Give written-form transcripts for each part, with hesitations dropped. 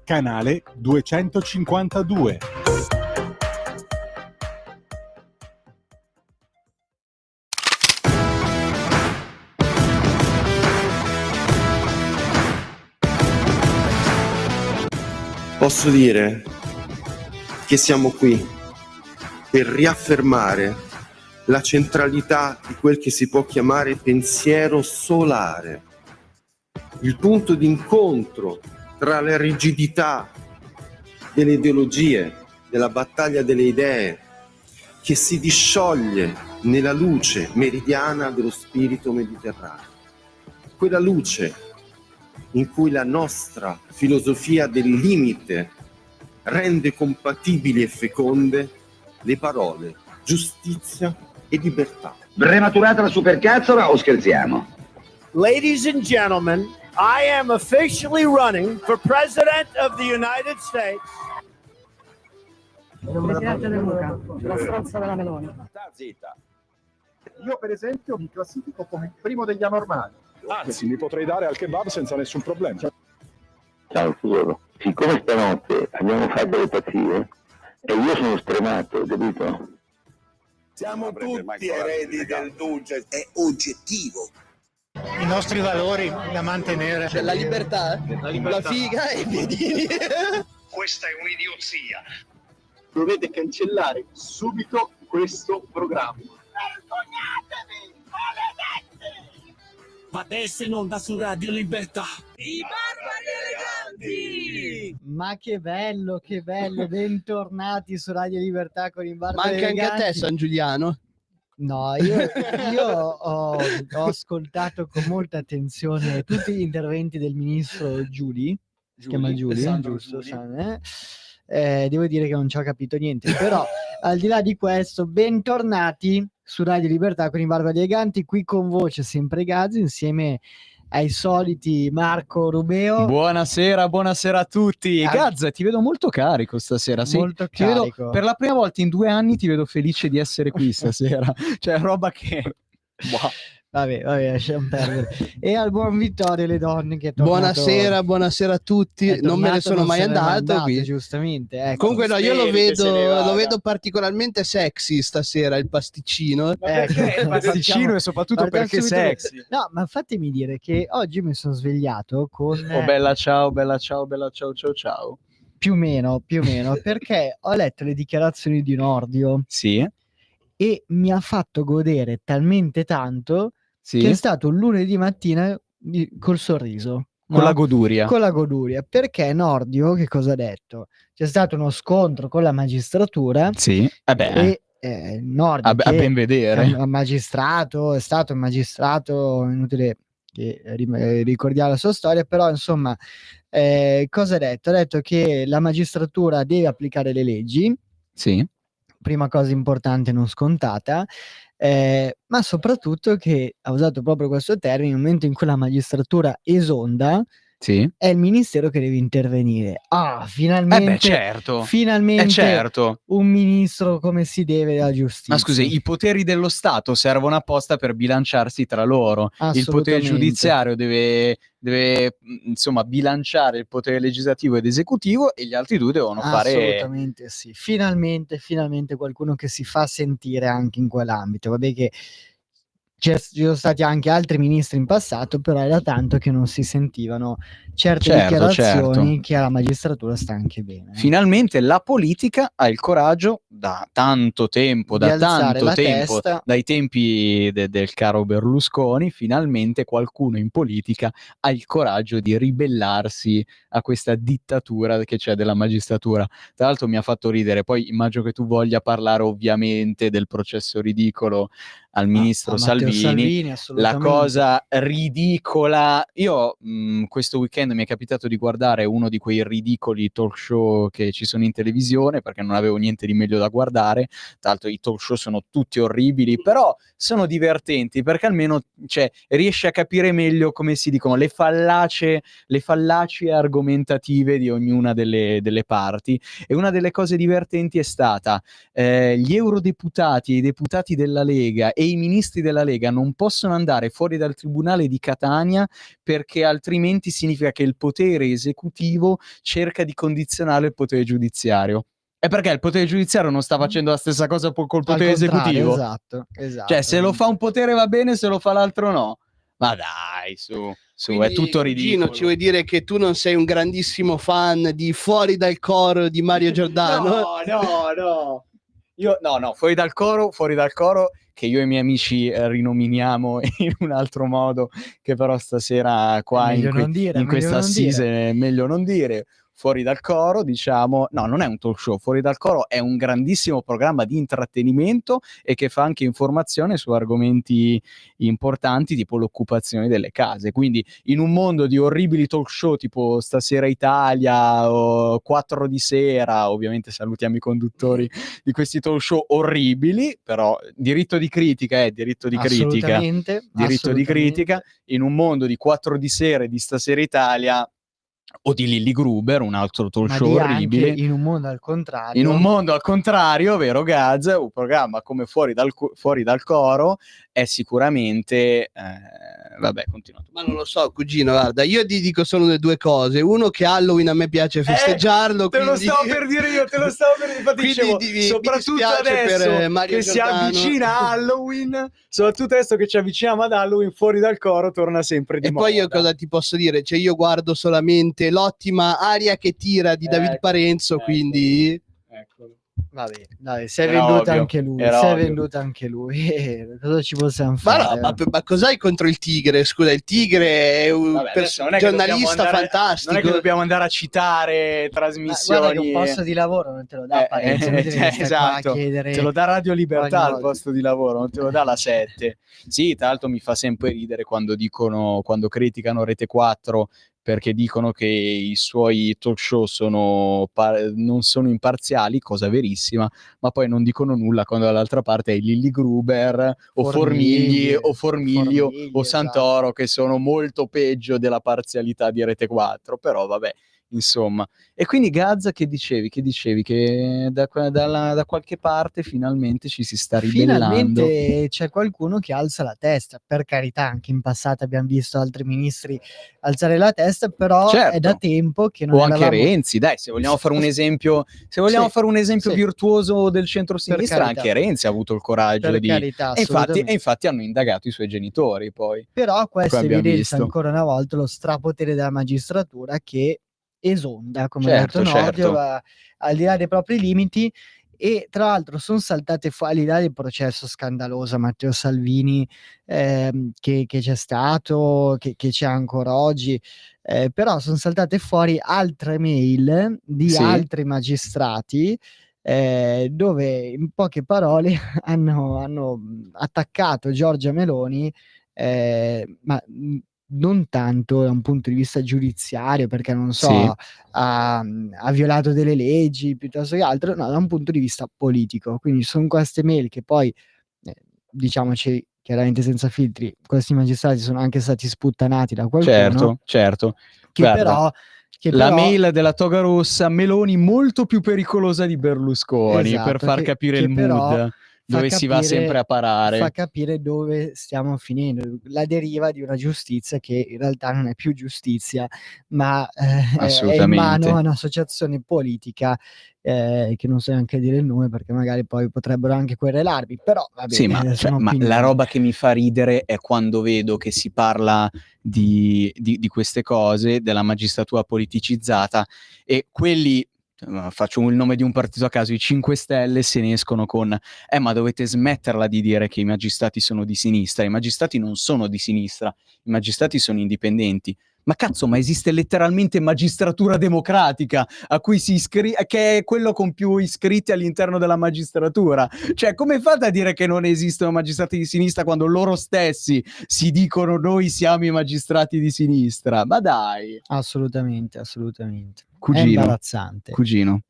canale 252. Posso dire che siamo qui per riaffermare la centralità di quel che si può chiamare pensiero solare, il punto d'incontro tra la rigidità delle ideologie, della battaglia delle idee, che si discioglie nella luce meridiana dello spirito mediterraneo. Quella luce in cui la nostra filosofia del limite rende compatibili e feconde le parole giustizia e libertà. Prematurata la supercazzola o scherziamo? Ladies and gentlemen, I am officially running for President of the United States. Presidente del Luca, la stronza della Meloni. Zitta. Io per esempio mi classifico come il primo degli anormali. Anzi, mi potrei dare al kebab senza nessun problema. Ciao tesoro, siccome stanotte abbiamo fatto le pazzie e io sono stremato, capito? Siamo tutti eredi del Duce, è oggettivo. I nostri valori da mantenere. Cioè, la libertà, la figa e i piedini. Questa è un'idiozia. Dovete cancellare subito questo programma. Vergognatevi, maledetti! Ma adesso in onda su Radio Libertà. I barbari eleganti! Ma che bello, bentornati su Radio Libertà con i barbari Manca eleganti. anche a te San Giuliano. No, io ho ascoltato con molta attenzione tutti gli interventi del ministro Giuli, si chiama Giuli, giusto? Devo dire che non ci ho capito niente, però al di là di questo, bentornati su Radio Libertà con i barbari eleganti, qui con voce sempre Gazzi, insieme ai soliti Marco Rubeo. Buonasera a tutti. Gazza, ti vedo molto carico stasera. Molto ti vedo, carico. per la prima volta in 2 anni ti vedo felice di essere qui stasera. Cioè, roba che... Vabbè, lasciamo perdere. E al buon Vittorio Le Donne che è tornato... Buonasera a tutti. Non me ne sono mai andato qui. Giustamente. Ecco. Comunque no, io lo vedo particolarmente sexy stasera, il pasticcino. Il pasticcino e soprattutto perché sexy. No, ma fatemi dire che oggi mi sono svegliato con... Oh, bella ciao, ciao. Più o meno, perché ho letto le dichiarazioni di Nordio. Sì. E mi ha fatto godere talmente tanto che è stato un lunedì mattina col sorriso. Con la goduria. Con la goduria. Perché Nordio, che cosa ha detto? C'è stato uno scontro con la magistratura. Sì, e Nordio, a ben vedere. È stato un magistrato, inutile che ricordiamo la sua storia, però insomma, cosa ha detto? Ha detto che la magistratura deve applicare le leggi. Sì. Prima cosa importante, non scontata, ma soprattutto che ha usato proprio questo termine: nel momento in cui la magistratura esonda, sì, è il ministero che deve intervenire. Finalmente, certo. Un ministro come si deve della giustizia. Ma scusi, i poteri dello Stato servono apposta per bilanciarsi tra loro. Il potere giudiziario deve insomma bilanciare il potere legislativo ed esecutivo, e gli altri due devono fare... Assolutamente sì. Finalmente qualcuno che si fa sentire anche in quell'ambito. Vabbè che ci sono stati anche altri ministri in passato, però era tanto che non si sentivano certe dichiarazioni che alla magistratura sta anche bene. Finalmente la politica ha il coraggio, da tanto tempo, dai tempi del caro Berlusconi, finalmente qualcuno in politica ha il coraggio di ribellarsi a questa dittatura che c'è della magistratura. Tra l'altro mi ha fatto ridere, poi immagino che tu voglia parlare ovviamente del processo ridicolo al ministro Salvini, la cosa ridicola. Io questo weekend mi è capitato di guardare uno di quei ridicoli talk show che ci sono in televisione, perché non avevo niente di meglio da guardare. Tra l'altro i talk show sono tutti orribili, però sono divertenti, perché almeno riesci a capire meglio come si dicono le fallacie argomentative di ognuna delle parti. E una delle cose divertenti è stata gli eurodeputati e i deputati della Lega e i ministri della Lega non possono andare fuori dal tribunale di Catania perché altrimenti significa che il potere esecutivo cerca di condizionare il potere giudiziario. È perché il potere giudiziario non sta facendo la stessa cosa col potere esecutivo. Esatto. Cioè, se lo fa un potere va bene, se lo fa l'altro no. Ma dai, su, Quindi, è tutto ridicolo. Gino, ci vuoi dire che tu non sei un grandissimo fan di Fuori dal coro di Mario Giordano? No. Io no, fuori dal coro, che io e i miei amici rinominiamo in un altro modo, che però stasera qua in questa assise è meglio non dire. Fuori dal coro, diciamo, no, non è un talk show, Fuori dal coro è un grandissimo programma di intrattenimento e che fa anche informazione su argomenti importanti tipo l'occupazione delle case. Quindi in un mondo di orribili talk show tipo Stasera Italia o 4 di sera, ovviamente salutiamo i conduttori di questi talk show orribili, però diritto di critica, diritto di critica, in un mondo di 4 di sera e di Stasera Italia o di Lilli Gruber, un altro talk show orribile. In un mondo al contrario. In un mondo al contrario, vero Gaz? Un programma come Fuori dal coro è sicuramente... vabbè, continua. Ma non lo so, cugino, guarda, io ti dico solo le due cose. Uno, che Halloween a me piace festeggiarlo. Te lo stavo per dire io, infatti dicevo, soprattutto adesso che si avvicina Halloween, soprattutto adesso che ci avviciniamo ad Halloween, Fuori dal coro torna sempre di moda. Poi io cosa ti posso dire? Cioè, io guardo solamente l'ottima aria che tira di David Parenzo, quindi... Eccolo. Vabbè, dai, si è venduto anche lui. Cosa ci possiamo fare? Ma cos'hai contro il Tigre? Scusa, il Tigre è un giornalista fantastico. Non è che dobbiamo andare a citare trasmissioni. Guarda che un posto di lavoro non te lo dà Parenzo, esatto. Te lo dà Radio Libertà il posto di lavoro, non te lo dà la 7. Sì, tra l'altro mi fa sempre ridere quando criticano Rete 4 perché dicono che i suoi talk show non sono imparziali, cosa verissima, ma poi non dicono nulla quando dall'altra parte hai Lilli Gruber o Formiglio o Santoro, che sono molto peggio della parzialità di Rete 4, però vabbè, insomma. E quindi Gazza, che dicevi che da qualche parte finalmente ci si sta ribellando. Finalmente c'è qualcuno che alza la testa, per carità, anche in passato abbiamo visto altri ministri alzare la testa, però è da tempo che non anche Renzi, dai, se vogliamo fare un esempio, virtuoso del centro-sinistra, anche Renzi ha avuto il coraggio di... Carità, e infatti hanno indagato i suoi genitori poi. Però questo evidenzia ancora una volta lo strapotere della magistratura che esonda, come ha detto Nordio, va al di là dei propri limiti. E tra l'altro sono saltate fuori, al di là del processo scandaloso a Matteo Salvini che c'è stato, che c'è ancora oggi, però sono saltate fuori altre mail di altri magistrati dove in poche parole hanno attaccato Giorgia Meloni, ma non tanto da un punto di vista giudiziario, perché non so, ha violato delle leggi piuttosto che altro, no, da un punto di vista politico. Quindi sono queste mail che poi, diciamoci chiaramente senza filtri, questi magistrati sono anche stati sputtanati da qualcuno. Certo. Guarda, la mail della toga rossa, Meloni molto più pericolosa di Berlusconi, per far capire il mood. Dove si va sempre a parare. Fa capire dove stiamo finendo, la deriva di una giustizia che in realtà non è più giustizia, ma è in mano a un'associazione politica che non so neanche dire il nome, perché magari poi potrebbero anche querelarmi, però va bene. Sì, ma la roba che mi fa ridere è quando vedo che si parla di queste cose, della magistratura politicizzata, e quelli... faccio il nome di un partito a caso, i 5 Stelle se ne escono con ma dovete smetterla di dire che i magistrati sono di sinistra. I magistrati non sono di sinistra, i magistrati sono indipendenti. Ma cazzo, ma esiste letteralmente magistratura democratica, a cui si che è quello con più iscritti all'interno della magistratura. Cioè, come fate a dire che non esistono magistrati di sinistra quando loro stessi si dicono noi siamo i magistrati di sinistra? Ma dai! Assolutamente. Cugino, è imbarazzante. Cugino.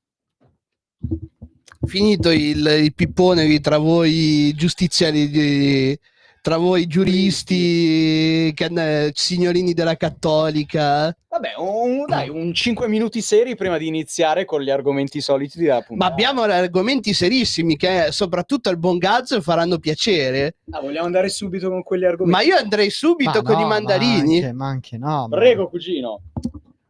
Finito il pippone tra voi giustiziari tra voi giuristi, signorini della Cattolica. Vabbè, dai, un 5 minuti seri prima di iniziare con gli argomenti soliti della puntata. Ma abbiamo argomenti serissimi che soprattutto al buon Gazzo faranno piacere. Vogliamo andare subito con quegli argomenti? Ma io andrei subito con i mandarini. Ma anche no. Prego, cugino.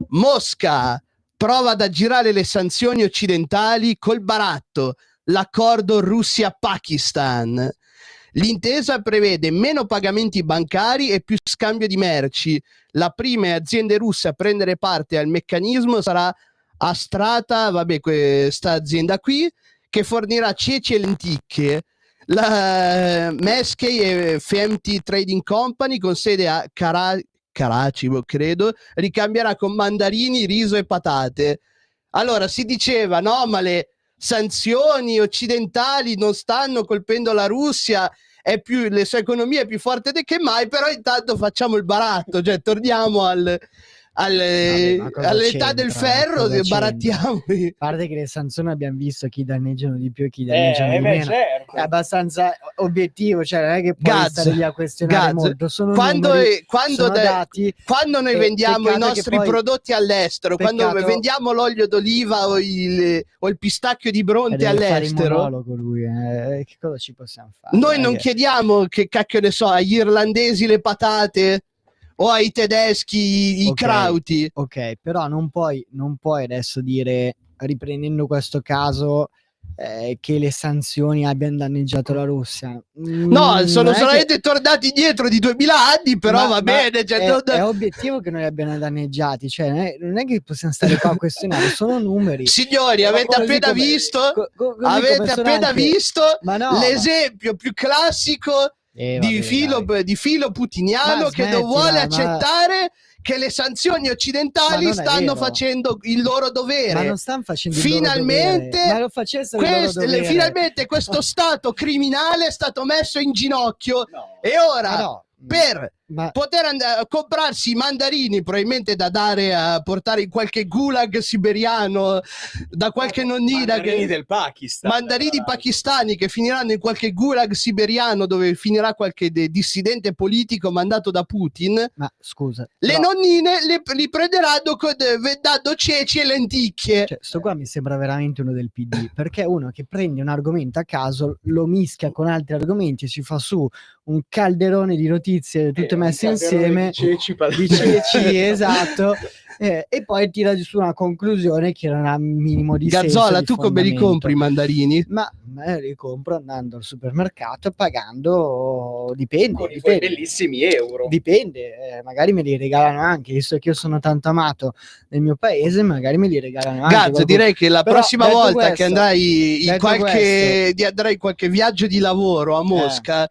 Mosca prova ad aggirare le sanzioni occidentali col baratto, l'accordo Russia-Pakistan. L'intesa prevede meno pagamenti bancari e più scambio di merci. La prima azienda russa a prendere parte al meccanismo sarà Astrata, questa azienda qui, che fornirà ceci e lenticchie. La Meskey FMT Trading Company, con sede a Karachi, credo, ricambierà con mandarini, riso e patate. Allora, si diceva, no, ma le sanzioni occidentali non stanno colpendo la Russia, le sue economie è più forte che mai, però intanto facciamo il baratto, cioè torniamo all'età del ferro, barattiamo. A parte che le sanzioni abbiamo visto chi danneggiano di più e chi danneggiano di meno. Certo. È abbastanza obiettivo, cioè non è che puoi stare lì a questionare molto. Sono quando dati, quando noi vendiamo i nostri prodotti all'estero, quando vendiamo l'olio d'oliva o il pistacchio di Bronte all'estero, lui, che cosa ci possiamo fare? Noi non chiediamo che cacchio ne so agli irlandesi le patate o ai tedeschi i krauti. Ok, però non puoi adesso dire, riprendendo questo caso, che le sanzioni abbiano danneggiato la Russia. No, sono solamente tornati indietro di 2000 anni, però va bene. È obiettivo che noi abbiano danneggiati, cioè non è che possiamo stare qua a questionare, sono numeri. Signori, avete appena visto l'esempio più classico di filo putiniano che non vuole accettare che le sanzioni occidentali stanno facendo il loro dovere. Ma non stanno facendo il loro dovere. Ma lo facessero il loro dovere. Finalmente questo stato criminale è stato messo in ginocchio e ora per poter andare a comprarsi i mandarini, probabilmente da dare a portare in qualche gulag siberiano da qualche nonnina, mandarini del Pakistan, mandarini pakistani che finiranno in qualche gulag siberiano dove finirà qualche dissidente politico mandato da Putin. Ma scusa, le nonnine li prenderanno dando ceci e lenticchie. Cioè, sto qua mi sembra veramente uno del PD, perché uno che prende un argomento a caso, lo mischia con altri argomenti e ci fa su un calderone di notizie tutte messe insieme di ceci, esatto, e poi tira su una conclusione che non ha minimo di senso. Gazzola, tu come li compri i mandarini? Ma li compro andando al supermercato pagando, dipende, con i tuoi bellissimi euro. Dipende, magari me li regalano anche, visto che io sono tanto amato nel mio paese, magari me li regalano anche. Gazzo, direi che la prossima volta che andrai in qualche viaggio di lavoro a Mosca,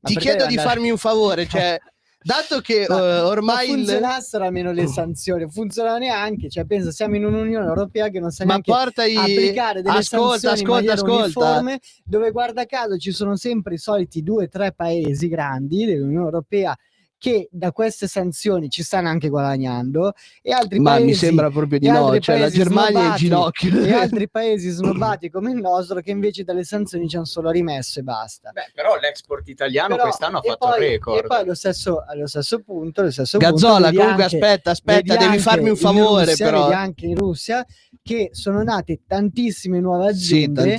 ti chiedo di farmi un favore, cioè dato che ormai funzionassero almeno le sanzioni, funzionano neanche, cioè pensa, siamo in un'Unione Europea che non sa neanche applicare delle sanzioni in maniera uniforme, dove guarda caso ci sono sempre i soliti 2 o 3 paesi grandi dell'Unione Europea che da queste sanzioni ci stanno anche guadagnando, e altri paesi, mi sembra proprio di no, cioè la Germania è in ginocchio, e altri paesi snobbati come il nostro che invece dalle sanzioni ci hanno solo rimesso e basta. Beh, però l'export italiano quest'anno ha fatto il record. E poi allo stesso punto Gazzola, comunque aspetta, devi farmi un favore, però vedi anche in Russia che sono nate tantissime nuove aziende,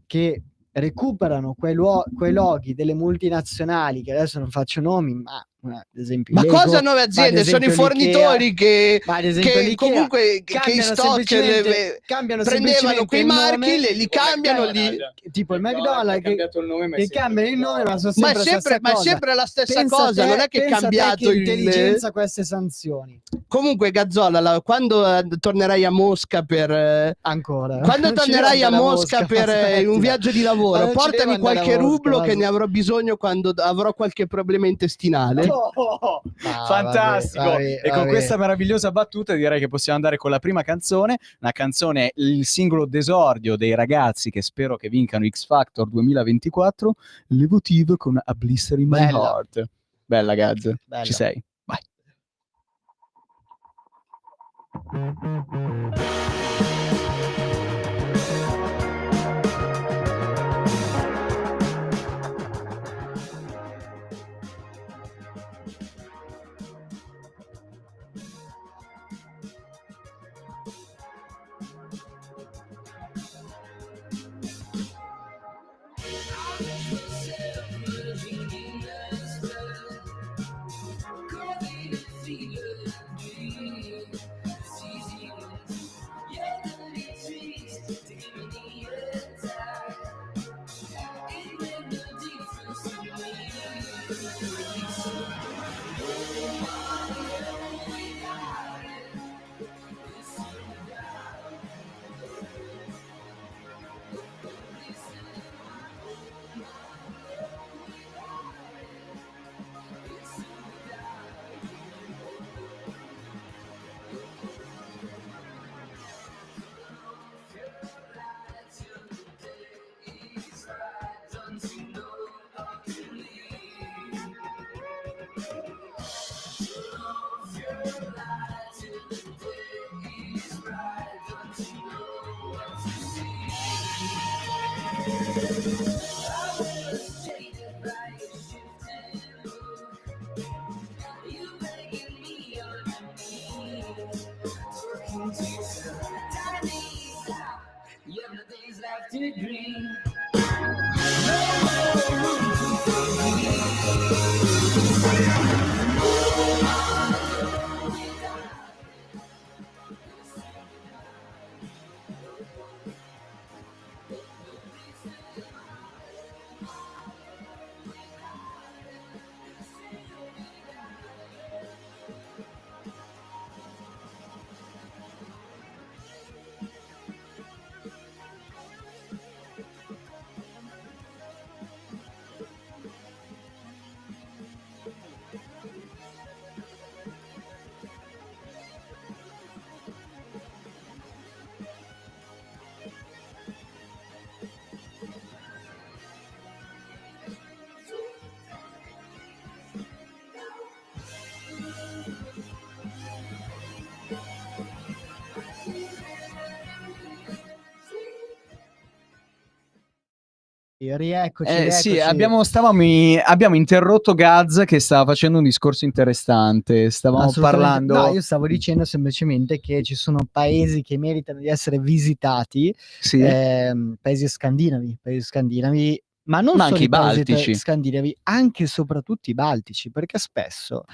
che recuperano quei loghi delle multinazionali, che adesso non faccio nomi, ma ad esempio Lego, cosa nuove aziende? Sono i fornitori che comunque che in stock prendevano quei marchi, li cambiano, tipo il McDonald's che cambiano il nome, ma sono sempre ma è sempre la stessa cosa, non è che è cambiato l'intelligenza queste sanzioni. Comunque Gazzola, quando tornerai a Mosca per quando tornerai a Mosca per un viaggio di lavoro, portami qualche rublo che ne avrò bisogno quando avrò qualche problema intestinale. Fantastico. Vabbè. Con questa meravigliosa battuta direi che possiamo andare con la prima canzone, una canzone, il singolo d'esordio dei ragazzi che spero che vincano X Factor 2024, Levotive con A Blister in My Heart. Bella Gaz, ci sei? Vai. Rieccoci, sì, abbiamo interrotto Gaz che stava facendo un discorso interessante. Stavamo parlando. No, io stavo dicendo semplicemente che ci sono paesi che meritano di essere visitati, Sì. paesi scandinavi, ma non solo anche i baltici, scandinavi, anche e soprattutto i baltici, perché spesso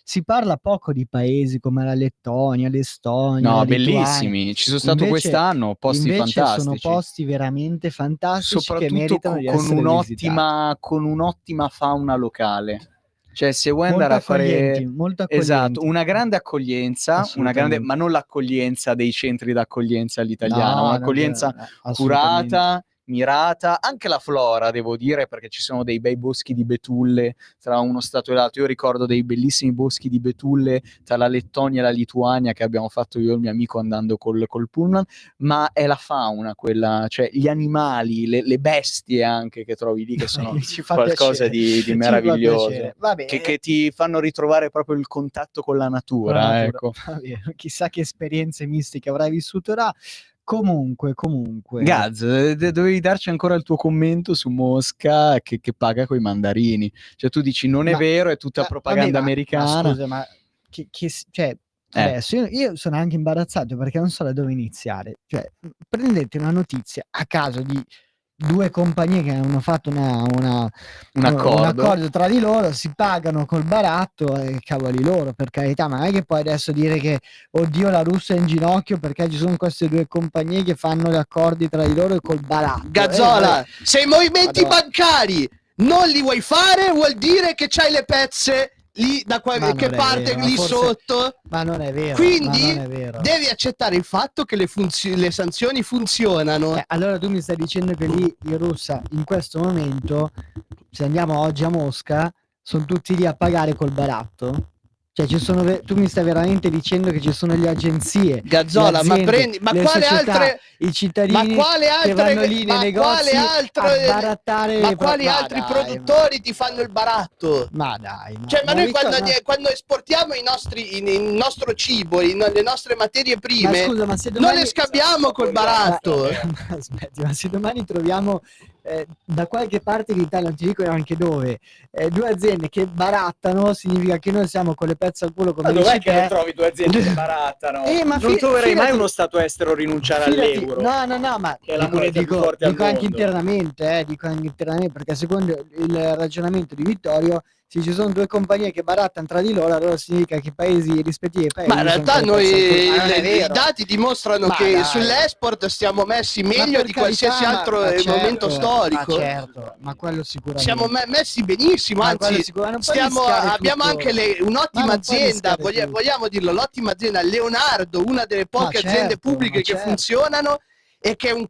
si parla poco di paesi come la Lettonia, l'Estonia, no, la bellissimi, Lituania. ci sono stato quest'anno, posti fantastici. Sono posti veramente fantastici, soprattutto che meritano di essere visitati. con un'ottima fauna locale. Cioè, se vuoi andare a fare molto esatto, una grande accoglienza, ma non l'accoglienza dei centri d'accoglienza all'italiana, un'accoglienza curata, mirata, anche la flora, devo dire, perché ci sono dei bei boschi di betulle tra uno stato e l'altro. Io ricordo dei bellissimi boschi di betulle tra la Lettonia e la Lituania che abbiamo fatto io e il mio amico andando col pullman, ma è la fauna quella, cioè gli animali, le bestie anche che trovi lì, che sono qualcosa di meraviglioso, che ti fanno ritrovare proprio il contatto con la natura. Ecco. Chissà che esperienze mistiche avrai vissuto là. Comunque. Gaz, dovevi darci ancora il tuo commento su Mosca che paga coi mandarini. Cioè tu dici non è vero, è tutta propaganda americana. Ma scusa, ma cioè, adesso io sono anche imbarazzato perché non so da dove iniziare. Cioè, prendete una notizia a caso di due compagnie che hanno fatto un accordo tra di loro, si pagano col baratto e cavoli loro, per carità, ma non è che puoi adesso dire che oddio la Russia è in ginocchio perché ci sono queste due compagnie che fanno gli accordi tra di loro e col baratto. Gazzola, se i movimenti bancari non li vuoi fare vuol dire che c'hai le pezze lì da qualche parte lì sotto, ma non è vero, quindi devi accettare il fatto che le sanzioni funzionano. Allora tu mi stai dicendo che lì in Russia in questo momento, se andiamo oggi a Mosca, sono tutti lì a pagare col baratto? Cioè tu mi stai veramente dicendo che ci sono le agenzie, Gazzola, le aziende, ma le quale società, altre, i cittadini che vanno lì nei negozi a barattare, ma quali altri produttori ti fanno il baratto? Ma dai, cioè, ma noi quando esportiamo il nostro cibo, le nostre materie prime, ma se domani... non le scambiamo col baratto. Aspetti, ma se domani troviamo da qualche parte d'Italia, non ti dico neanche dove, due aziende che barattano, significa che noi siamo con le pezze al culo, come dov'è dici che non trovi due aziende che barattano? Non troverei mai uno stato estero rinunciare all'euro. No, ma che è la moneta più forte al dico anche mondo. dico anche internamente, perché secondo il ragionamento di Vittorio, se ci sono due compagnie che barattano tra di loro, allora significa che i paesi, rispettivi paesi, ma in realtà i dati dimostrano che sull'export stiamo messi meglio di qualsiasi altro momento storico. Ma certo, ma quello sicuramente. Siamo messi benissimo, anzi abbiamo anche un'ottima azienda, vogliamo dirlo, l'ottima azienda Leonardo, una delle poche aziende pubbliche che funzionano e che è un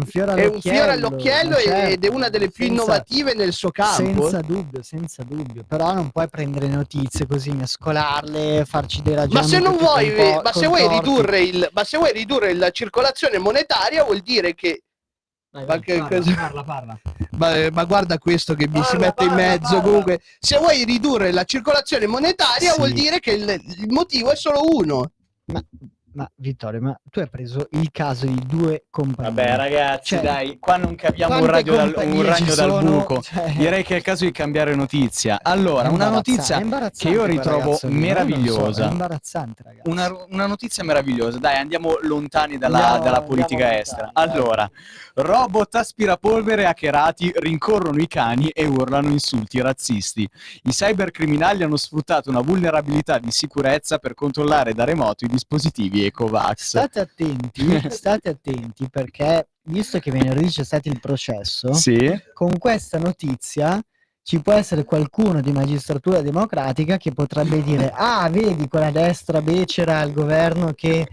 fiore all'occhiello ed è una delle più innovative nel suo campo. Senza dubbio, però non puoi prendere notizie così, mescolarle, farci dei ragionamenti. Ma se non vuoi, se vuoi ridurre la circolazione monetaria, vuol dire che parla. Ma guarda questo che mi si mette in mezzo. Comunque, se vuoi ridurre la circolazione monetaria, vuol dire che il motivo è solo uno. Ma Vittorio, ma tu hai preso il caso di 2 compagnie. Vabbè ragazzi, Cioè, dai, qua non capiamo un quante ragno compagnie ci dal sono? buco. Cioè, Direi che è il caso di cambiare notizia. Allora, una notizia che io ritrovo meravigliosa. È imbarazzante, ragazzi. Una notizia meravigliosa. Dai, andiamo lontani dalla Andiamo politica lontani, estera. dai. Allora, robot aspirapolvere hackerati rincorrono i cani e urlano insulti razzisti. I cybercriminali hanno sfruttato una vulnerabilità di sicurezza per controllare da remoto i dispositivi Ecovax. State attenti perché, visto che venerdì c'è stato il processo, Sì. con questa notizia ci può essere qualcuno di magistratura democratica che potrebbe dire: ah, vedi quella destra becera al governo che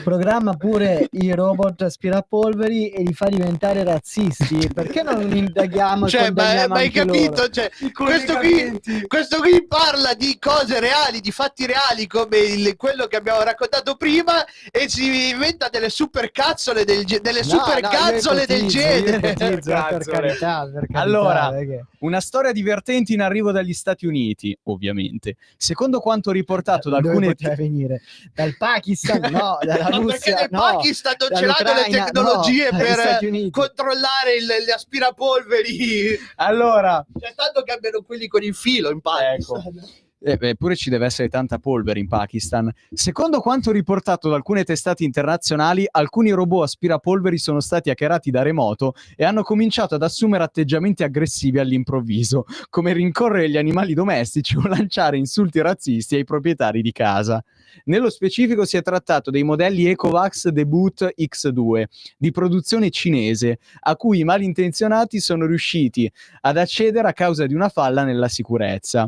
programma pure i robot aspirapolveri e li fa diventare razzisti. Perché non indaghiamo? Cioè, ma hai capito? Loro? Cioè, questo qui parla di cose reali, di fatti reali, come quello che abbiamo raccontato prima, e si inventa delle supercazzole del genere. Per carità, allora, perché... una storia divertente in arrivo dagli Stati Uniti, ovviamente. Secondo quanto riportato da alcune... poteva venire dal Pakistan, no, dalla Russia, perché nel Pakistan non ce l'hanno le tecnologie per controllare gli aspirapolveri. Allora, cioè, tanto cambiano quelli con il filo in Pakistan. Eppure ci deve essere tanta polvere in Pakistan. Secondo quanto riportato da alcune testate internazionali, alcuni robot aspirapolveri sono stati hackerati da remoto e hanno cominciato ad assumere atteggiamenti aggressivi all'improvviso, come rincorrere gli animali domestici o lanciare insulti razzisti ai proprietari di casa. Nello specifico si è trattato dei modelli Ecovax Debut X2 di produzione cinese, a cui i malintenzionati sono riusciti ad accedere a causa di una falla nella sicurezza.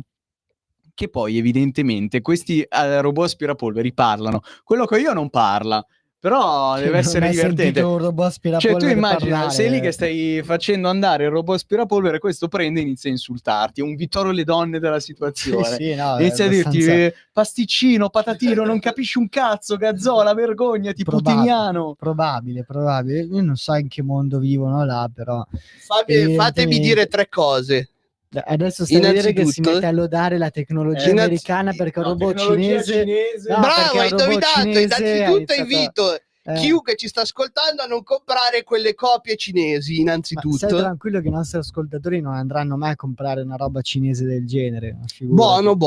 Che poi evidentemente questi robot aspirapolveri parlano quello che io non parla, però deve essere divertente. Un robot cioè tu immagina, parlare. sei lì che stai facendo andare il robot aspirapolvere, questo prende e inizia a insultarti, è un Vittorio le donne della situazione. Inizia a dirti pasticcino, patatino, non capisci un cazzo, gazzola, vergognati, putiniano. Probabile, io non so in che mondo vivono là, però fatemi dire 3 cose. Adesso stai a vedere che si mette a lodare la tecnologia americana perché un robot cinese. No, bravo, hai indovinato. Innanzitutto invito chiunque ci sta ascoltando a non comprare quelle copie cinesi, innanzitutto. Stai tranquillo che i nostri ascoltatori non andranno mai a comprare una roba cinese del genere. Buono,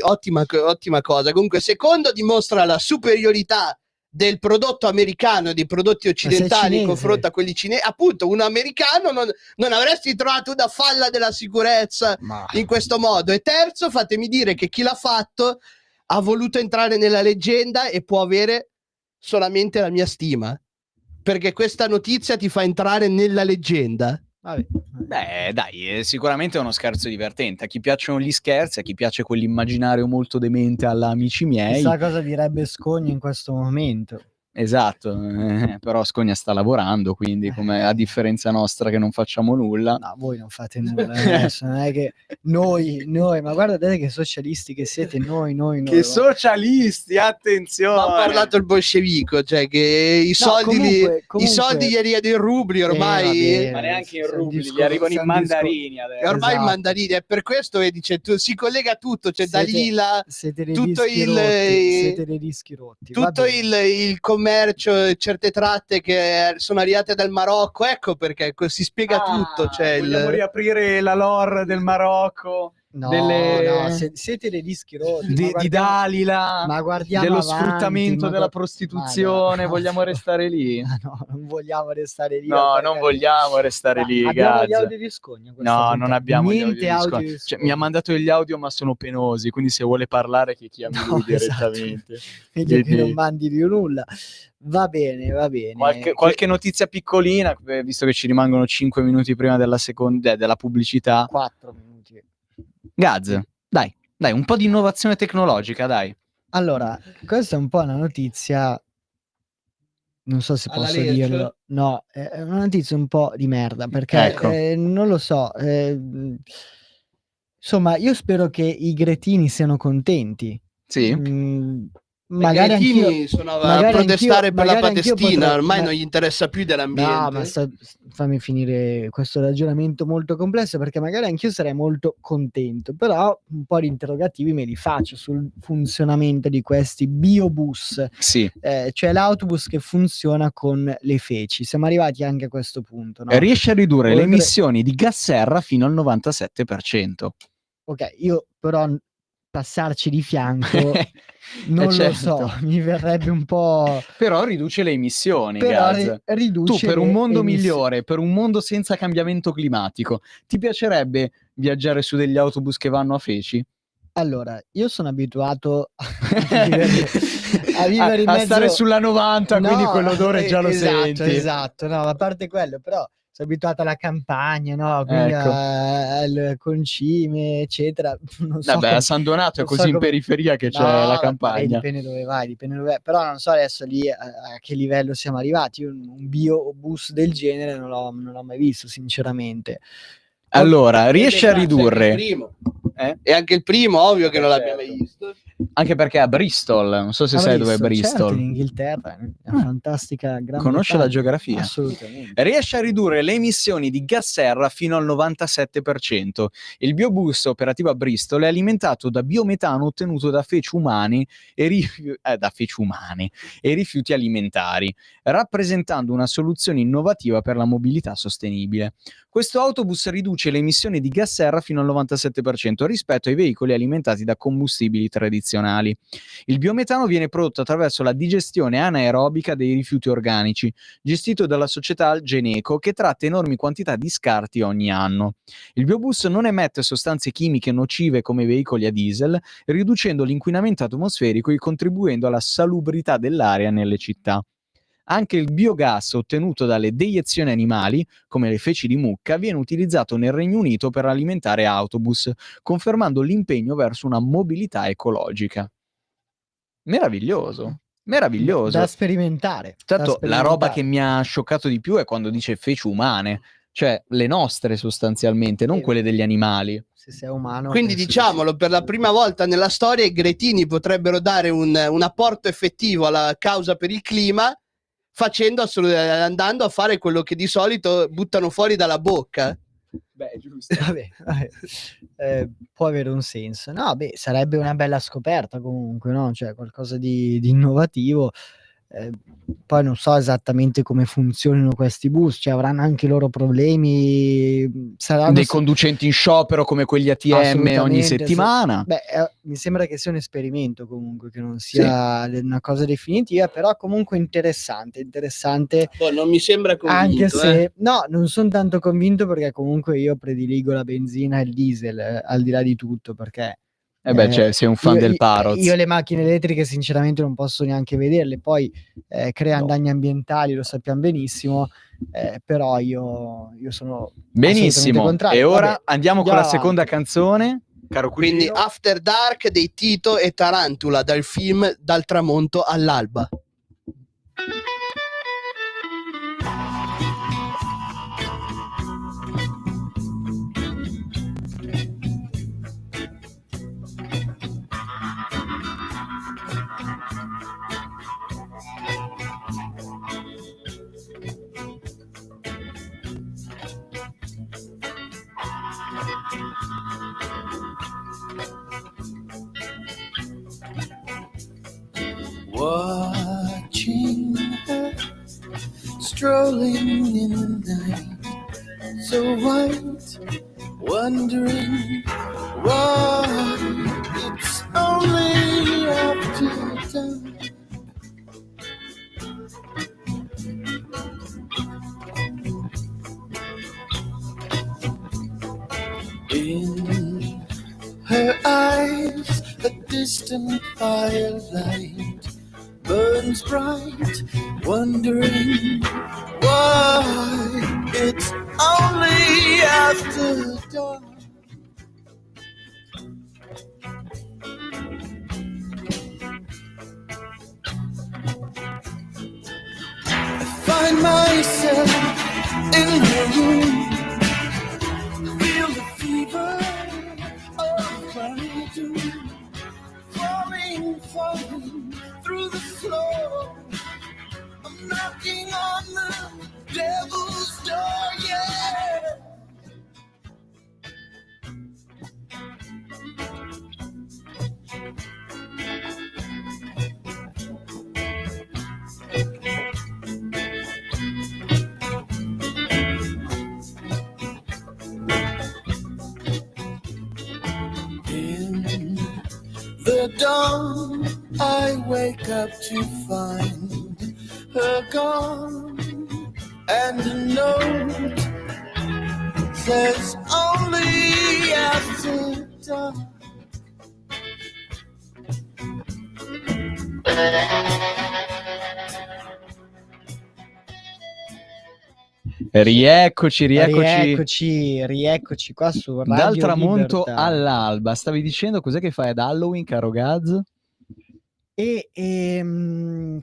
ottima cosa. Comunque, secondo, dimostra la superiorità del prodotto americano e dei prodotti occidentali in confronto a quelli cinesi. Appunto, un americano non avresti trovato una falla della sicurezza in questo modo. E terzo, fatemi dire che chi l'ha fatto ha voluto entrare nella leggenda e può avere solamente la mia stima, perché questa notizia ti fa entrare nella leggenda. Beh, dai, è sicuramente uno scherzo divertente. A chi piacciono gli scherzi, a chi piace quell'immaginario molto demente alla Amici miei. Chissà cosa direbbe Scogna in questo momento. Esatto, però Scogna sta lavorando, quindi come a differenza nostra che non facciamo nulla. No, voi non fate nulla adesso, non è che noi, ma guardate che socialisti che siete, noi. Che socialisti, attenzione! Ma ha parlato il bolscevico, cioè che i soldi i soldi gli arrivano in rubli ormai. Ma neanche in rubli, gli arrivano in mandarini adesso. Ormai in mandarini, è per questo che dice, si collega tutto, cioè da lì là tutto siete dei rischi rotti. Tutto il commercio, certe tratte che sono arrivate dal Marocco, ecco perché si spiega tutto. Cioè vogliamo riaprire la lore del Marocco? Siete dei rischi rotti di Dalila, ma guardiamo dello avanti, sfruttamento della prostituzione. Vogliamo restare lì? No, non vogliamo restare lì. No, non vogliamo restare lì. Abbiamo gli audio di Scogna? No, non abbiamo niente audio di Scogna. Mi ha mandato degli audio, ma sono penosi. Quindi, se vuole parlare, che chiami lui direttamente. Meglio che non mandi più nulla. Va bene. Qualche notizia piccolina, visto che ci rimangono 5 minuti prima della pubblicità. 4 minuti. Gaz, dai, un po' di innovazione tecnologica, dai. Allora, questa è un po' una notizia, non so se posso dirlo, no, è una notizia un po' di merda, perché non lo so, insomma, io spero che i gretini siano contenti. Sì. Magari anch'io sono a protestare per la Palestina, ormai non gli interessa più dell'ambiente. No, ma fammi finire questo ragionamento molto complesso, perché magari anch'io sarei molto contento, però un po' di interrogativi me li faccio sul funzionamento di questi biobus, cioè l'autobus che funziona con le feci. Siamo arrivati anche a questo punto, no? Riesce a ridurre le emissioni di gas serra fino al 97%. Ok, io però passarci di fianco non lo so, mi verrebbe un po'... Però riduce le emissioni, però gas. riduce tu per un mondo emissioni. migliore, per un mondo senza cambiamento climatico, ti piacerebbe viaggiare su degli autobus che vanno a feci? Allora, io sono abituato a vivere in mezzo... a stare sulla 90, no, quindi quell'odore già lo senti. Esatto, no, a parte quello, però sono abituato alla campagna, no? Quindi al concime, eccetera. Non so Vabbè, a San Donato è così in periferia che c'è la campagna. Dipende dove vai, però non so adesso lì a che livello siamo arrivati. Io un biobus del genere non l'ho mai visto, sinceramente. Allora, riesce a ridurre... E anche il primo, ovvio che non l'abbiamo mai visto. Anche perché a Bristol, non so se sai dove è Bristol. Certo, in Inghilterra, è una fantastica Gran Conosce Bretagna. la geografia. Assolutamente. Riesce a ridurre le emissioni di gas serra fino al 97%. Il biobus operativo a Bristol è alimentato da biometano ottenuto da feci umane e rifiuti alimentari, rappresentando una soluzione innovativa per la mobilità sostenibile. Questo autobus riduce le emissioni di gas serra fino al 97% rispetto ai veicoli alimentati da combustibili tradizionali. Il biometano viene prodotto attraverso la digestione anaerobica dei rifiuti organici, gestito dalla società Geneco, che tratta enormi quantità di scarti ogni anno. Il biobus non emette sostanze chimiche nocive come i veicoli a diesel, riducendo l'inquinamento atmosferico e contribuendo alla salubrità dell'aria nelle città. Anche il biogas ottenuto dalle deiezioni animali, come le feci di mucca, viene utilizzato nel Regno Unito per alimentare autobus, confermando l'impegno verso una mobilità ecologica. Meraviglioso. Da sperimentare. Certo, la roba che mi ha scioccato di più è quando dice feci umane, cioè le nostre sostanzialmente, non quelle degli animali. Se sei umano. Quindi diciamolo, per la prima volta nella storia i gretini potrebbero dare un apporto effettivo alla causa per il clima, andando a fare quello che di solito buttano fuori dalla bocca. Beh, giusto. Vabbè. Può avere un senso. No, beh, sarebbe una bella scoperta comunque, no? Cioè qualcosa di innovativo. Poi non so esattamente come funzionino questi bus, cioè avranno anche i loro problemi, saranno dei conducenti in sciopero come quegli ATM ogni settimana. Mi sembra che sia un esperimento comunque, che non sia una cosa definitiva, però comunque interessante. Non mi sembra convinto, anche se no, non sono tanto convinto, perché comunque io prediligo la benzina e il diesel, al di là di tutto, perché cioè, sei un fan del Paroz. Io le macchine elettriche sinceramente non posso neanche vederle, poi creano danni ambientali, lo sappiamo benissimo, però io sono benissimo. E ora andiamo con la seconda avanti. Canzone, caro cugino. Quindi After Dark dei Tito e Tarantula, dal film Dal tramonto all'alba. Watching her strolling in the night, so white, wondering why it's only after dark. In her eyes, a distant firelight burns bright, wondering why it's only after dark. I find myself in her room, feel the fever of my doom, falling through the floor. I'm knocking on the devil's door. dawn, I wake up to find her gone, and a note says only after dark. Rieccoci qua su Radio Dal tramonto Libertà. all'alba. Stavi dicendo cos'è che fai ad Halloween, caro Gaz?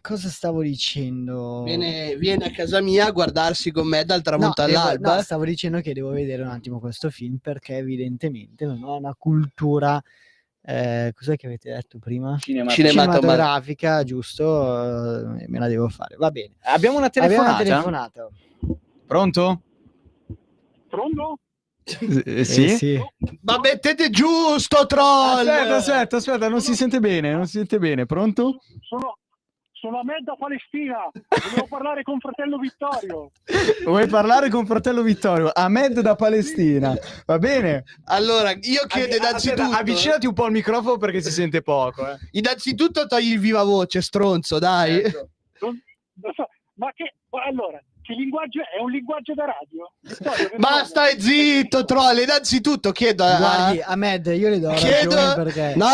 Cosa stavo dicendo? Viene a casa mia a guardarsi con me dal tramonto all'alba. No, stavo dicendo che devo vedere un attimo questo film perché evidentemente non ho una cultura, cos'è che avete detto prima? Cinematografica, giusto? Me la devo fare, va bene. Abbiamo una telefonata. Pronto? Pronto? Sì? Ma mettete giù sto troll! Aspetta, non si sente bene, pronto? Sono Ahmed da Palestina, volevo parlare con fratello Vittorio. Vuoi parlare con fratello Vittorio? Ahmed da Palestina, va bene? Allora, io chiedo innanzitutto... avvicinati un po' al microfono perché si sente poco. Innanzitutto togli il viva voce, stronzo, dai. Ma che... Allora... Che linguaggio è? Un linguaggio da radio? Vittorio, Ma stai zitto, troll. Innanzitutto chiedo Guardi, Ahmed, io le do ragione perché... No,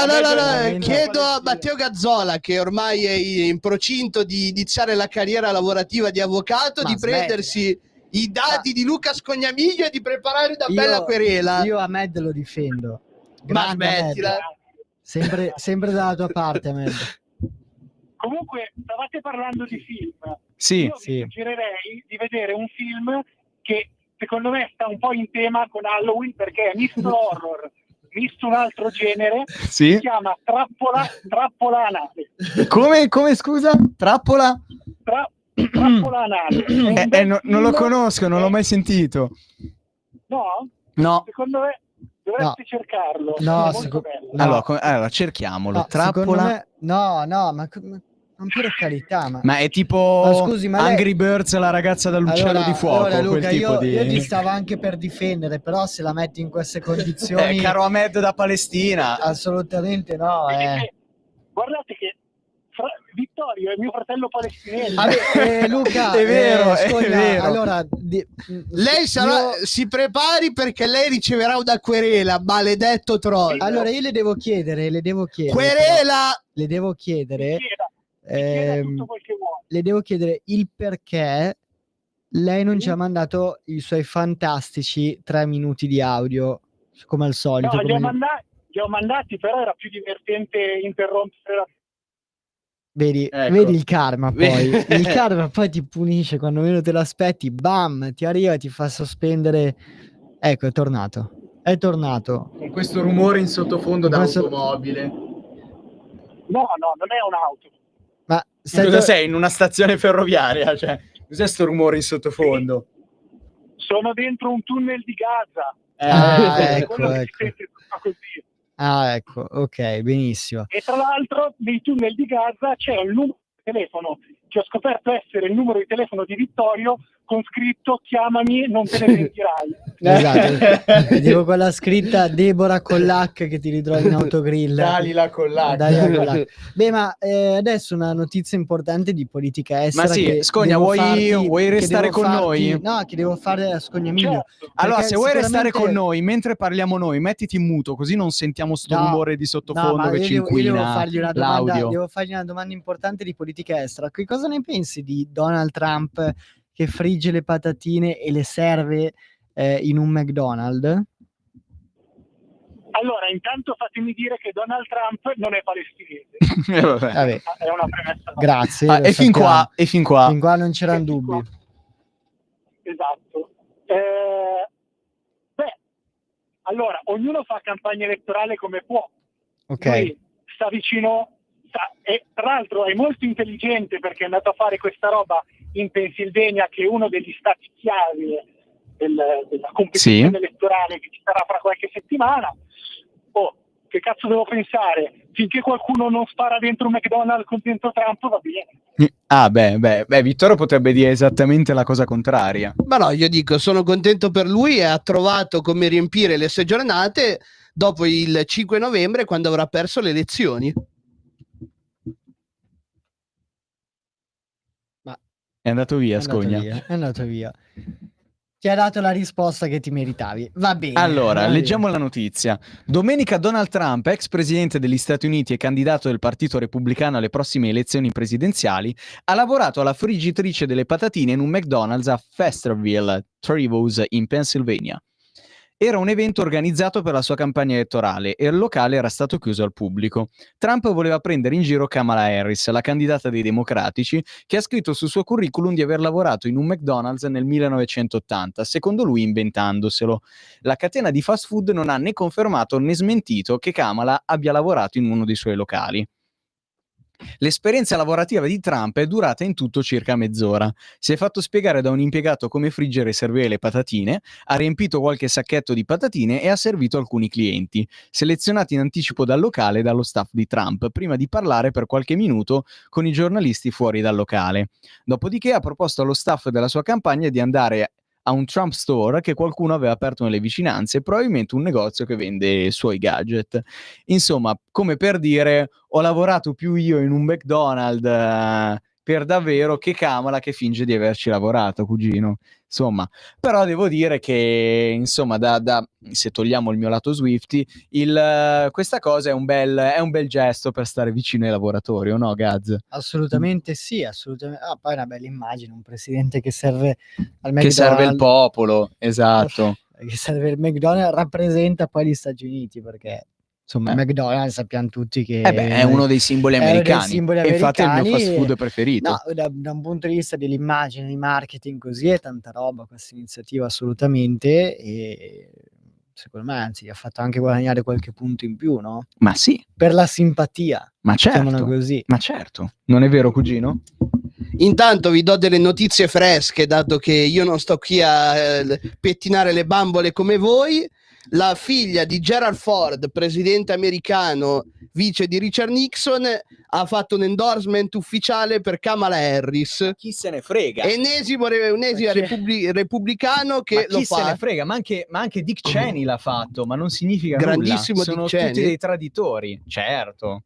chiedo a Matteo Gazzola, che ormai è in procinto di iniziare la carriera lavorativa di avvocato, di prendersi i dati di Luca Scognamiglio e di preparare una bella querela. Io Ahmed lo difendo. Ma smettila. Sempre dalla tua parte, Ahmed. Comunque, stavate parlando di film. Sì. Io vi suggerirei di vedere un film che secondo me sta un po' in tema con Halloween perché è misto horror, misto un altro genere. Sì. Si chiama Trappola Anale. Come scusa? Trappola? Trappola Anale. Non lo conosco, non l'ho mai sentito. No? Secondo me dovresti cercarlo. No, è molto bello. Allora cerchiamolo. No, Trappola. me... No, ma per carità, ma è tipo scusi, ma Angry Birds, la ragazza dall'uccello di fuoco. Allora, Luca, quel tipo io ti stavo anche per difendere, però se la metti in queste condizioni, caro Ahmed da Palestina, assolutamente no. Guardate che Vittorio è mio fratello palestinese. Vabbè, Luca, è vero. Allora, lei si prepari perché lei riceverà una querela, maledetto troll. Allora io le devo chiedere. Querela! Le devo chiedere. Tutto quel che vuoi. Le devo chiedere il perché lei non ci ha mandato i suoi fantastici 3 minuti di audio come al solito. No, li ho mandati, però era più divertente interrompere la... Vedi il karma poi. Il karma poi ti punisce quando meno te l'aspetti, bam, ti arriva e ti fa sospendere. Ecco, è tornato. Con questo rumore in sottofondo d'automobile. No, non è un'auto. Ma cosa sei? In una stazione ferroviaria? Cioè, cos'è sto rumore in sottofondo? Sono dentro un tunnel di Gaza. Ecco. Ecco, ok, benissimo. E tra l'altro nei tunnel di Gaza c'è un numero di telefono che ho scoperto essere il numero di telefono di Vittorio con scritto chiamami, non te ne pentirai. Esatto, vedevo quella scritta Deborah con l'H che ti ritrovi in autogrill. Dalila con l'H. Beh, ma adesso una notizia importante di politica estera. Ma sì, Scogna, vuoi restare con noi? No, che devo fare a Scognamiglio. Allora, se vuoi restare con noi mentre parliamo noi, mettiti in muto, così non sentiamo sto rumore di sottofondo che ci inquina l'audio. Devo fargli una domanda importante di politica estera. Che cosa ne pensi di Donald Trump che frigge le patatine e le serve in un McDonald's? Allora, intanto fatemi dire che Donald Trump non è palestinese. Vabbè. È una premessa. Grazie. E fin qua non c'erano dubbi. Esatto. Allora, ognuno fa campagna elettorale come può. Ok. Lui sta vicino, e tra l'altro è molto intelligente perché è andato a fare questa roba in Pennsylvania, che è uno degli stati chiave della competizione elettorale che ci sarà fra qualche settimana. Che cazzo devo pensare? Finché qualcuno non spara dentro un McDonald's con dentro Trump va bene. Beh, Vittorio potrebbe dire esattamente la cosa contraria. Ma no, io dico, sono contento per lui e ha trovato come riempire le 6 giornate dopo il 5 novembre quando avrà perso le elezioni. È andato via, È andato Scogna. via, è andato via. Ti ha dato la risposta che ti meritavi. Va bene. Allora, va leggiamo bene. la notizia. Domenica Donald Trump, ex presidente degli Stati Uniti e candidato del Partito Repubblicano alle prossime elezioni presidenziali, ha lavorato alla friggitrice delle patatine in un McDonald's a Festerville, Trevose, in Pennsylvania. Era un evento organizzato per la sua campagna elettorale e il locale era stato chiuso al pubblico. Trump voleva prendere in giro Kamala Harris, la candidata dei Democratici, che ha scritto sul suo curriculum di aver lavorato in un McDonald's nel 1980, secondo lui inventandoselo. La catena di fast food non ha né confermato né smentito che Kamala abbia lavorato in uno dei suoi locali. L'esperienza lavorativa di Trump è durata in tutto circa mezz'ora. Si è fatto spiegare da un impiegato come friggere e servire le patatine, ha riempito qualche sacchetto di patatine e ha servito alcuni clienti, selezionati in anticipo dal locale e dallo staff di Trump, prima di parlare per qualche minuto con i giornalisti fuori dal locale. Dopodiché ha proposto allo staff della sua campagna di andare a un Trump Store che qualcuno aveva aperto nelle vicinanze, probabilmente un negozio che vende suoi gadget. Insomma, come per dire, ho lavorato più io in un McDonald's per davvero che Kamala che finge di averci lavorato, cugino. Insomma, però devo dire che, insomma, se togliamo il mio lato Swiftie, questa cosa è un bel gesto per stare vicino ai lavoratori, o no, Gaz? Assolutamente sì, assolutamente. Ah, poi è una bella immagine, un presidente che serve al McDonald's. Che serve il popolo, esatto. Che serve il McDonald's, rappresenta poi gli Stati Uniti, perché insomma il McDonald's sappiamo tutti che è uno dei simboli americani. E infatti è il mio fast food preferito. No, da un punto di vista dell'immagine, di marketing, così è tanta roba questa iniziativa, assolutamente, e secondo me anzi ha fatto anche guadagnare qualche punto in più, no? Ma sì. Per la simpatia. Ma certo, così. ma certo. Non è vero, cugino? Intanto vi do delle notizie fresche, dato che io non sto qui a pettinare le bambole come voi. La figlia di Gerald Ford, presidente americano, vice di Richard Nixon, ha fatto un endorsement ufficiale per Kamala Harris. Chi se ne frega? Ennesimo repubblicano che lo fa. Chi se ne frega? Ma anche Dick Cheney l'ha fatto, ma non significa grandissimo nulla. Sono Dick tutti Cheney. dei traditori, certo.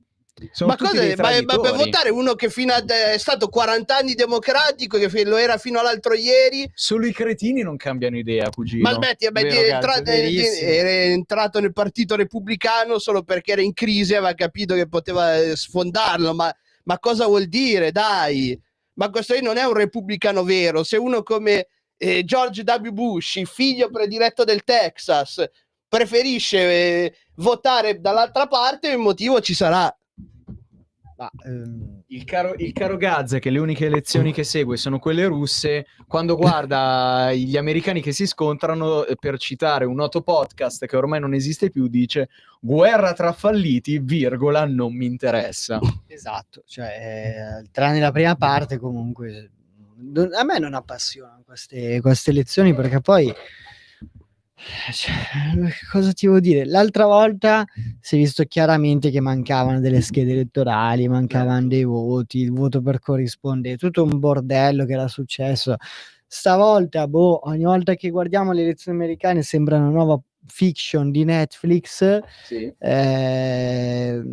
Sono Ma tutti cosa dei ma per traditori. votare uno che è stato 40 anni democratico, che lo era fino all'altro ieri? Solo i cretini non cambiano idea, cugino. Ma smetti, Vero, Gaz? era entrato nel partito repubblicano solo perché era in crisi, aveva capito che poteva sfondarlo, ma cosa vuol dire, dai? Ma questo non è un repubblicano vero. Se uno come George W. Bush, il figlio prediletto del Texas, preferisce votare dall'altra parte, il motivo ci sarà. Il caro Gaz, che le uniche elezioni che segue sono quelle russe, quando guarda gli americani che si scontrano, per citare un noto podcast che ormai non esiste più, dice guerra tra falliti, virgola, non mi interessa. Esatto, cioè tranne la prima parte comunque a me non appassionano queste elezioni, perché poi cosa ti devo dire? L'altra volta si è visto chiaramente che mancavano delle schede elettorali, mancavano dei voti, il voto per corrispondere, tutto un bordello che era successo. Stavolta, ogni volta che guardiamo le elezioni americane sembra una nuova fiction di Netflix. Sì. C'è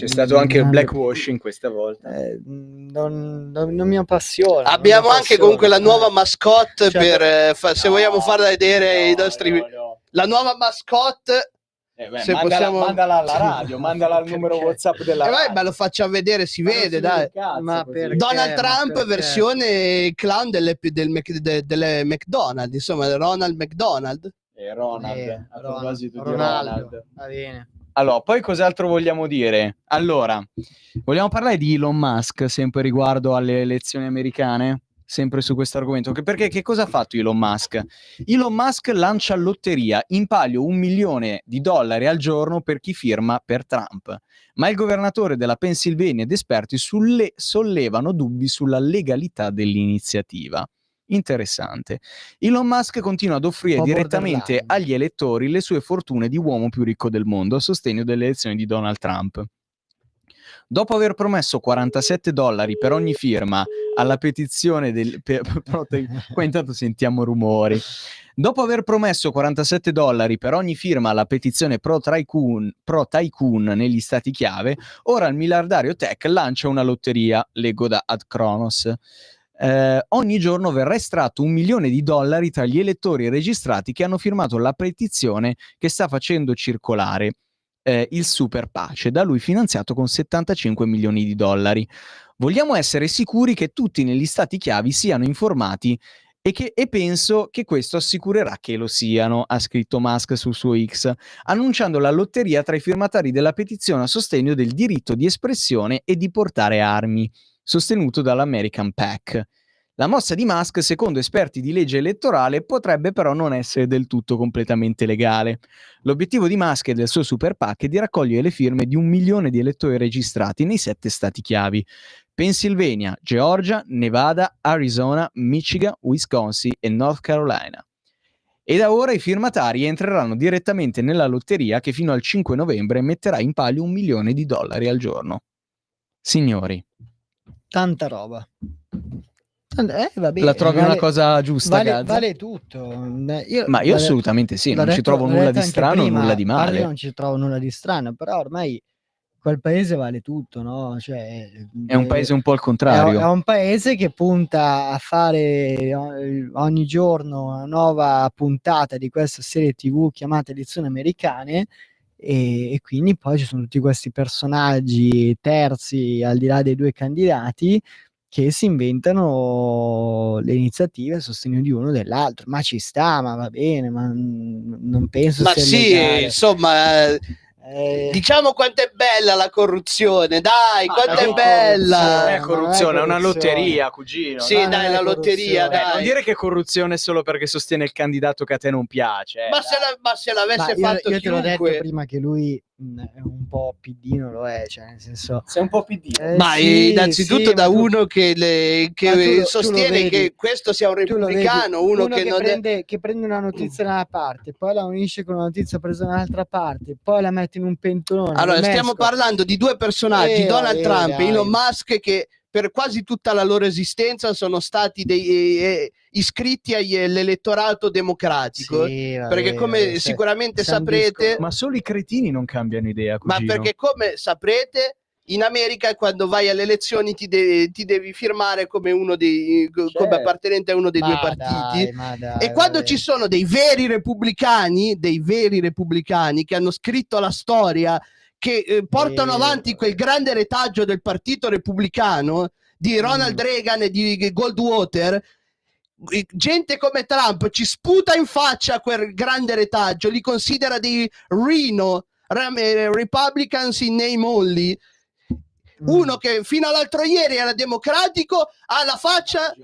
stato anche il blackwashing questa volta. Non mi appassiona. Abbiamo anche comunque la nuova mascotte, Cioè, se vogliamo farla vedere i nostri... La nuova mascotte... se mandala alla radio, mandala al numero WhatsApp della radio. Ma lo faccia vedere, si vede, dai. Ma perché? Donald Trump perché? versione clown delle McDonald's, insomma, Ronald McDonald. Ronald, a proposito di Ronaldo. Ronald. Va bene. Allora, poi cos'altro vogliamo dire? Allora, vogliamo parlare di Elon Musk, sempre riguardo alle elezioni americane? Sempre su questo argomento, perché che cosa ha fatto Elon Musk? Elon Musk lancia lotteria, in palio $1 milione al giorno per chi firma per Trump, ma il governatore della Pennsylvania ed esperti sollevano dubbi sulla legalità dell'iniziativa. Interessante. Elon Musk continua ad offrire direttamente agli elettori le sue fortune di uomo più ricco del mondo a sostegno delle elezioni di Donald Trump. Dopo aver promesso $47 per ogni firma alla petizione qua intanto sentiamo rumori. Dopo aver promesso $47 per ogni firma alla petizione pro tycoon negli stati chiave, ora il miliardario tech lancia una lotteria, leggo da Ad Kronos. ogni giorno verrà estratto $1 milione tra gli elettori registrati che hanno firmato la petizione che sta facendo circolare il Super Pace, da lui finanziato con $75 milioni. Vogliamo essere sicuri che tutti negli stati chiavi siano informati e penso che questo assicurerà che lo siano, ha scritto Musk sul suo X, annunciando la lotteria tra i firmatari della petizione a sostegno del diritto di espressione e di portare armi, sostenuto dall'American PAC. La mossa di Musk, secondo esperti di legge elettorale, potrebbe però non essere del tutto completamente legale. L'obiettivo di Musk e del suo Super PAC è di raccogliere le firme di 1 milione di elettori registrati nei 7 stati chiavi: Pennsylvania, Georgia, Nevada, Arizona, Michigan, Wisconsin e North Carolina. E da ora i firmatari entreranno direttamente nella lotteria che fino al 5 novembre metterà in palio $1 milione al giorno. Signori, tanta roba. Va bene, la trovi una cosa giusta, vale tutto. Ma io assolutamente sì, non ci trovo nulla di strano, nulla di male. Io non ci trovo nulla di strano, però ormai quel paese vale tutto, no? Cioè, è un paese un po' al contrario. È un paese che punta a fare ogni giorno una nuova puntata di questa serie TV chiamata Edizioni Americane, e quindi poi ci sono tutti questi personaggi terzi al di là dei due candidati che si inventano le iniziative a sostegno di uno o dell'altro. Ma ci sta, ma va bene, ma non penso ma sia sì, legale. Insomma, diciamo quanto è bella la corruzione, dai, quanto è bella. Non è corruzione, è una lotteria, cugino. Sì, dai, la lotteria, dai. Non dire che è corruzione solo perché sostiene il candidato che a te non piace. Ma se l'avesse fatto io te l'ho chiunque... detto prima che lui è un po' piddino, lo è, cioè nel senso... Sei un po' piddino. Ma sì, innanzitutto sì, da ma uno che sostiene che questo sia un repubblicano, uno che non che prende una notizia da una parte, poi la unisce con una notizia presa da un'altra parte, poi la mette in un pentolone. Allora, stiamo parlando di due personaggi, Donald Trump e Elon Musk, che per quasi tutta la loro esistenza sono stati iscritti all'elettorato democratico, perché come sicuramente saprete... Ma solo i cretini non cambiano idea, cugino. Ma perché come saprete in America quando vai alle elezioni ti devi firmare come uno come appartenente a uno dei due partiti, e quando ci sono dei veri repubblicani che hanno scritto la storia, che portano avanti quel grande retaggio del partito repubblicano di Ronald Reagan e di Goldwater, gente come Trump ci sputa in faccia quel grande retaggio, li considera dei Republicans in name only. Uno che fino all'altro ieri era democratico ha la faccia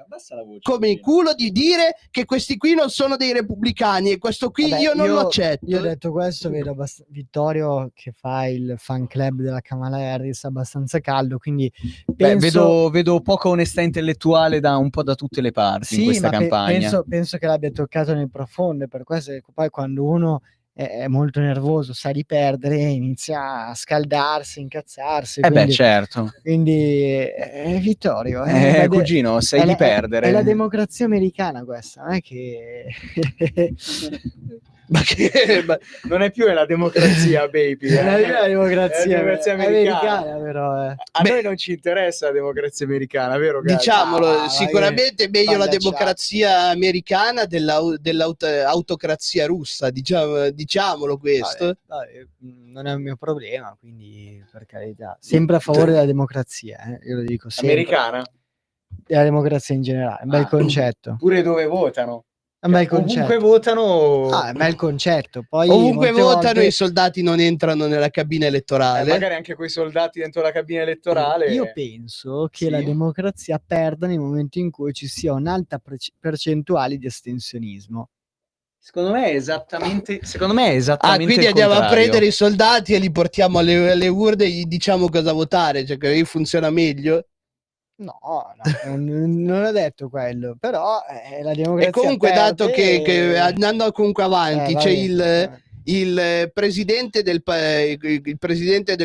come il culo di dire che questi qui non sono dei repubblicani, e questo qui io non lo accetto. Io ho detto questo, vedo Vittorio che fa il fan club della Kamala Harris abbastanza caldo, quindi vedo poca onestà intellettuale un po' da tutte le parti in questa campagna. Penso che l'abbia toccato nel profondo, per questo poi quando uno è molto nervoso, sa di perdere, inizia a scaldarsi, incazzarsi. Beh, certo. Quindi Vittorio, cugino, sei di perdere. È la democrazia americana questa, non è che... ma non è più la democrazia, baby. Non è più la democrazia, americana però. A noi non ci interessa la democrazia americana, vero? Diciamolo, sicuramente è meglio la democrazia americana dell'autocrazia russa, diciamolo questo. Non è un mio problema, quindi per carità. Sempre a favore della democrazia, io lo dico sempre. Americana? Della democrazia in generale, un bel concetto. Pure dove votano. Ovunque votano, è un bel concetto. Poi ovunque votano i soldati non entrano nella cabina elettorale. Magari anche quei soldati dentro la cabina elettorale. Io penso che la democrazia perda nel momento in cui ci sia un'alta percentuale di astensionismo. Secondo me è esattamente quindi andiamo a prendere i soldati e li portiamo alle urne e gli diciamo cosa votare, cioè che funziona meglio. No, non ho detto quello, però la democrazia. E comunque, dato che andando comunque avanti, c'è il presidente del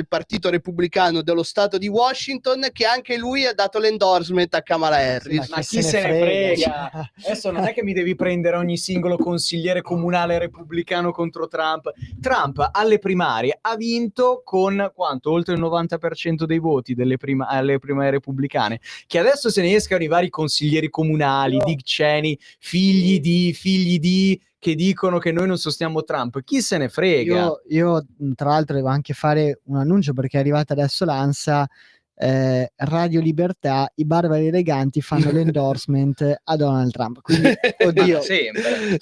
partito repubblicano dello stato di Washington, che anche lui ha dato l'endorsement a Kamala Harris. Ma chi se ne frega? Adesso non è che mi devi prendere ogni singolo consigliere comunale repubblicano contro Trump. Trump alle primarie ha vinto con quanto? Oltre il 90% dei voti alle primarie repubblicane. Che adesso se ne escano i vari consiglieri comunali, Dick Cheney, figli di che dicono che noi non sosteniamo Trump. Chi se ne frega? Io tra l'altro devo anche fare un annuncio, perché è arrivata adesso l'ANSA, Radio Libertà, i barbari eleganti fanno l'endorsement a Donald Trump. Quindi,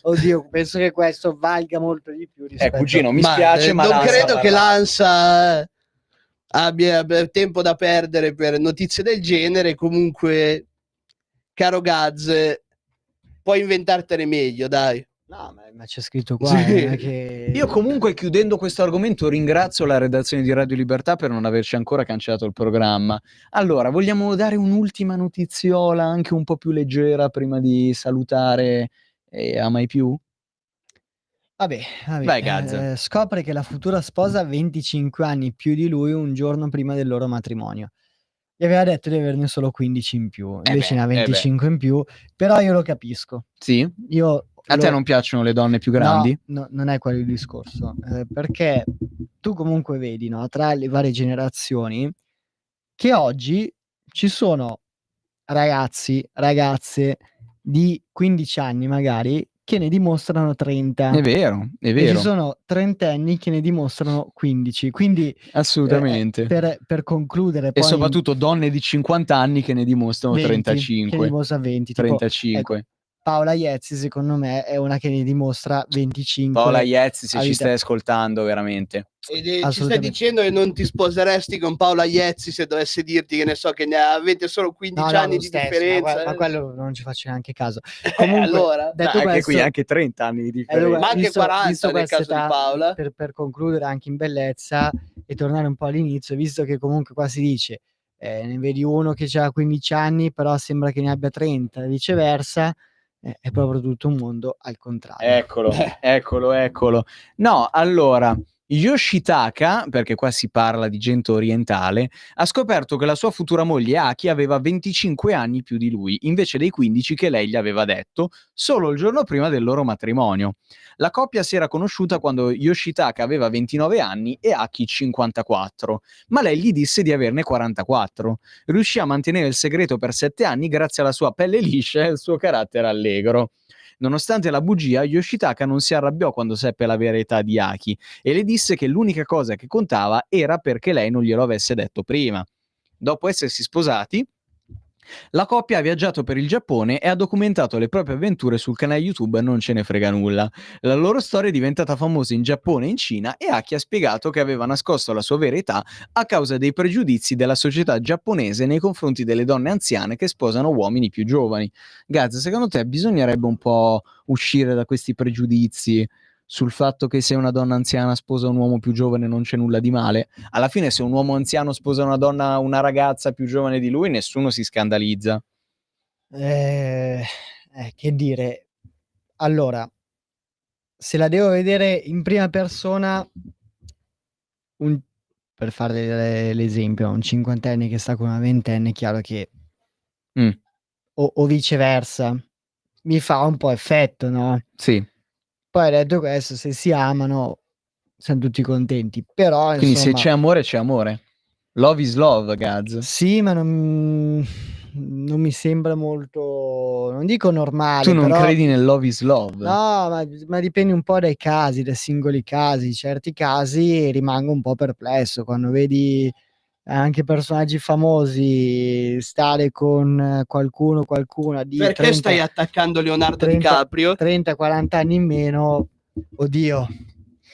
oddio, penso che questo valga molto di più rispetto cugino, mi spiace, ma non credo che l'ANSA abbia tempo da perdere per notizie del genere. Comunque, caro Gaz, puoi inventartene meglio, dai. No, ma c'è scritto qua. Che... Io comunque, chiudendo questo argomento, ringrazio la redazione di Radio Libertà per non averci ancora cancellato il programma. Allora, vogliamo dare un'ultima notiziola anche un po' più leggera prima di salutare a mai più? Vabbè. Vai, Gaz. Scopre che la futura sposa ha 25 anni più di lui un giorno prima del loro matrimonio. Gli aveva detto di averne solo 15 in più, invece ne ha 25 in più, però io lo capisco. Sì? A te non piacciono le donne più grandi? No, non è quello il discorso, perché tu comunque vedi, no, tra le varie generazioni, che oggi ci sono ragazze di 15 anni magari che ne dimostrano 30. È vero. E ci sono trentenni che ne dimostrano 15. Quindi assolutamente. Per concludere, e soprattutto donne di 50 anni che ne dimostrano 20, 35. Che ne dimostra 20. 35. Tipo, ecco, Paola Iezzi secondo me è una che ne dimostra 25. Paola Iezzi, se ci stai ascoltando veramente. Ed ci stai dicendo che non ti sposeresti con Paola Iezzi se dovesse dirti, che ne so, che ne avete solo 15 anni di differenza? Ma quello non ci faccio neanche caso. Comunque, allora, detto anche questo, qui anche 30 anni di differenza. Ma anche 40 nel caso di Paola. Per concludere anche in bellezza e tornare un po' all'inizio, visto che comunque qua si dice ne vedi uno che ha 15 anni però sembra che ne abbia 30 e viceversa, è proprio tutto un mondo al contrario. Eccolo. No, allora, Yoshitaka, perché qua si parla di gente orientale, ha scoperto che la sua futura moglie Aki aveva 25 anni più di lui, invece dei 15 che lei gli aveva detto solo il giorno prima del loro matrimonio. La coppia si era conosciuta quando Yoshitaka aveva 29 anni e Aki 54, ma lei gli disse di averne 44. Riuscì a mantenere il segreto per 7 anni grazie alla sua pelle liscia e al suo carattere allegro. Nonostante la bugia, Yoshitaka non si arrabbiò quando seppe la verità di Aki e le disse che l'unica cosa che contava era perché lei non glielo avesse detto prima. Dopo essersi sposati, la coppia ha viaggiato per il Giappone e ha documentato le proprie avventure sul canale YouTube Non ce ne frega nulla. La loro storia è diventata famosa in Giappone e in Cina e Aki ha spiegato che aveva nascosto la sua vera età a causa dei pregiudizi della società giapponese nei confronti delle donne anziane che sposano uomini più giovani. Gaz, secondo te bisognerebbe un po' uscire da questi pregiudizi sul fatto che se una donna anziana sposa un uomo più giovane non c'è nulla di male? Alla fine, se un uomo anziano sposa una ragazza più giovane di lui, nessuno si scandalizza. Che dire, allora, se la devo vedere in prima persona, per fare l'esempio, un cinquantenne che sta con una ventenne, è chiaro che o viceversa mi fa un po' effetto, no? Sì. Poi detto questo, se si amano siamo tutti contenti, però quindi insomma, se c'è amore c'è amore. Love is love, Gaz. Sì, ma non mi sembra molto, non dico normale. Tu non però credi nel love is love? No, ma dipende un po' dai casi, dai singoli casi. Certi casi rimango un po' perplesso quando vedi anche personaggi famosi stare con qualcuna di perché 30, stai attaccando Leonardo DiCaprio? 30-40 anni in meno, oddio,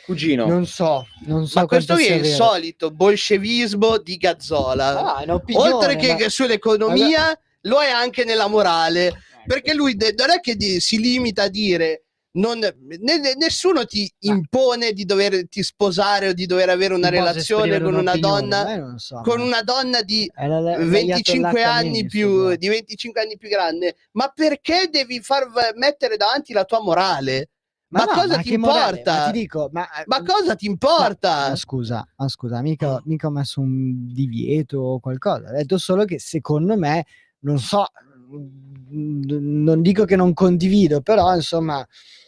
cugino, non so ma questo qui è il vero. solito bolscevismo di Gazzola. Oltre che sull'economia lo è anche nella morale, perché lui non è che si limita a dire nessuno ti impone di doverti sposare o di dover avere una relazione con una donna, con una donna di 25 anni più grande. Ma perché devi far mettere davanti la tua morale? Ma no, cosa ma ti che morale? importa? Ma ti dico, ma cosa ti importa? Ma scusa, mica ho messo un divieto o qualcosa. Ho detto solo che secondo me, non so, non dico che non condivido, però insomma.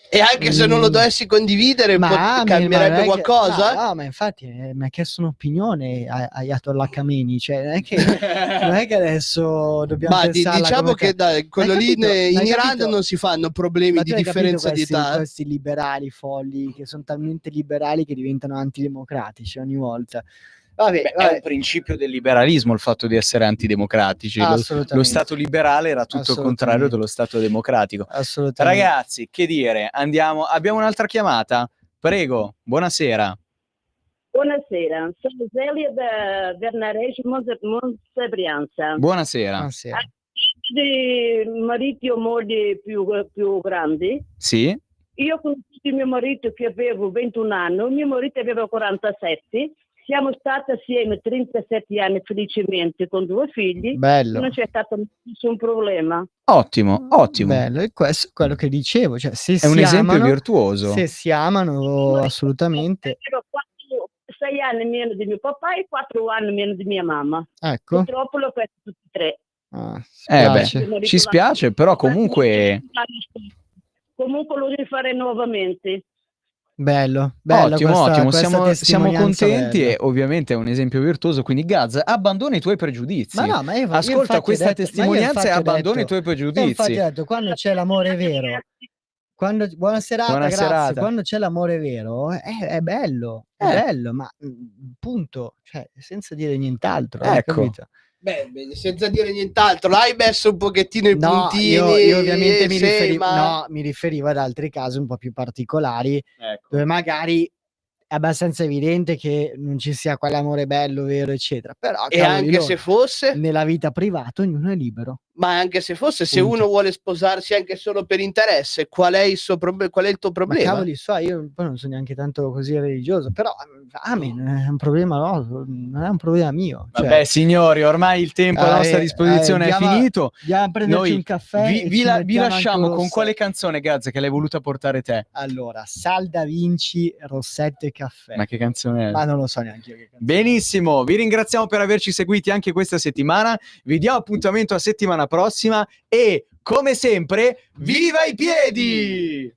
E anche se non lo dovessi condividere, cambierebbe qualcosa? No, ma infatti mi ha chiesto un'opinione Ayatollah Khamenei, cioè non è che adesso dobbiamo Ma pensarla diciamo come che dai, quello lì in Iran capito? non si fanno problemi Ma di tu hai differenza di capito età. questi liberali folli che sono talmente liberali che diventano antidemocratici ogni volta. Vabbè. È un principio del liberalismo il fatto di essere antidemocratici. Lo Stato liberale era tutto il contrario dello Stato democratico. Assolutamente. Ragazzi, che dire, andiamo. Abbiamo un'altra chiamata? Prego, buonasera. Buonasera, sono Zelia da Vernareggio, Monza Brianza. Buonasera. Di mariti o mogli più grandi. Sì. Io con mio marito che avevo 21 anni, mio marito aveva 47. Siamo stati assieme 37 anni felicemente con 2 figli. Bello. Non c'è stato nessun problema. Ottimo. Bello, e questo è quello che dicevo. Cioè, se è un esempio virtuoso. Se si amano, assolutamente. Avevo 6 anni meno di mio papà e 4 anni meno di mia mamma. Ecco. Purtroppo l'ho perso tutti e 3. Ci spiace, però comunque. Comunque lo rifarei nuovamente. Bello. Ottimo. Siamo testimonianza contenti bella. e ovviamente è un esempio virtuoso. Quindi, Gaz, abbandona i tuoi pregiudizi. Ma no, ma io ascolta infatti questa ho detto, testimonianza e abbandona i tuoi io pregiudizi. infatti ho detto, quando c'è l'amore vero, buona serata, grazie. Serata. Quando c'è l'amore vero, è bello, ma punto, cioè, senza dire nient'altro. Ecco. Capito? Beh, senza dire nient'altro, l'hai messo un pochettino i puntini. Io ovviamente ma... mi riferivo ad altri casi un po' più particolari, ecco, dove magari è abbastanza evidente che non ci sia quell'amore bello, vero, eccetera. Però, e anche se fosse, nella vita privata ognuno è libero. Ma anche se fosse, se uno vuole sposarsi anche solo per interesse, qual è il tuo problema? Ma cavoli, io poi non sono neanche tanto così religioso, però amen, è un problema non è un problema mio. Cioè, vabbè, signori, ormai il tempo a nostra disposizione è finito. Andiamo a prenderci un caffè. Vi lasciamo con quale canzone, Gaz, che l'hai voluta portare te? Allora, Sal da Vinci, Rossette Caffè. Ma che canzone è? Ma non lo so neanche io che canzone. Benissimo, vi ringraziamo per averci seguiti anche questa settimana. Vi diamo appuntamento a settimana prossima e, come sempre, viva i piedi!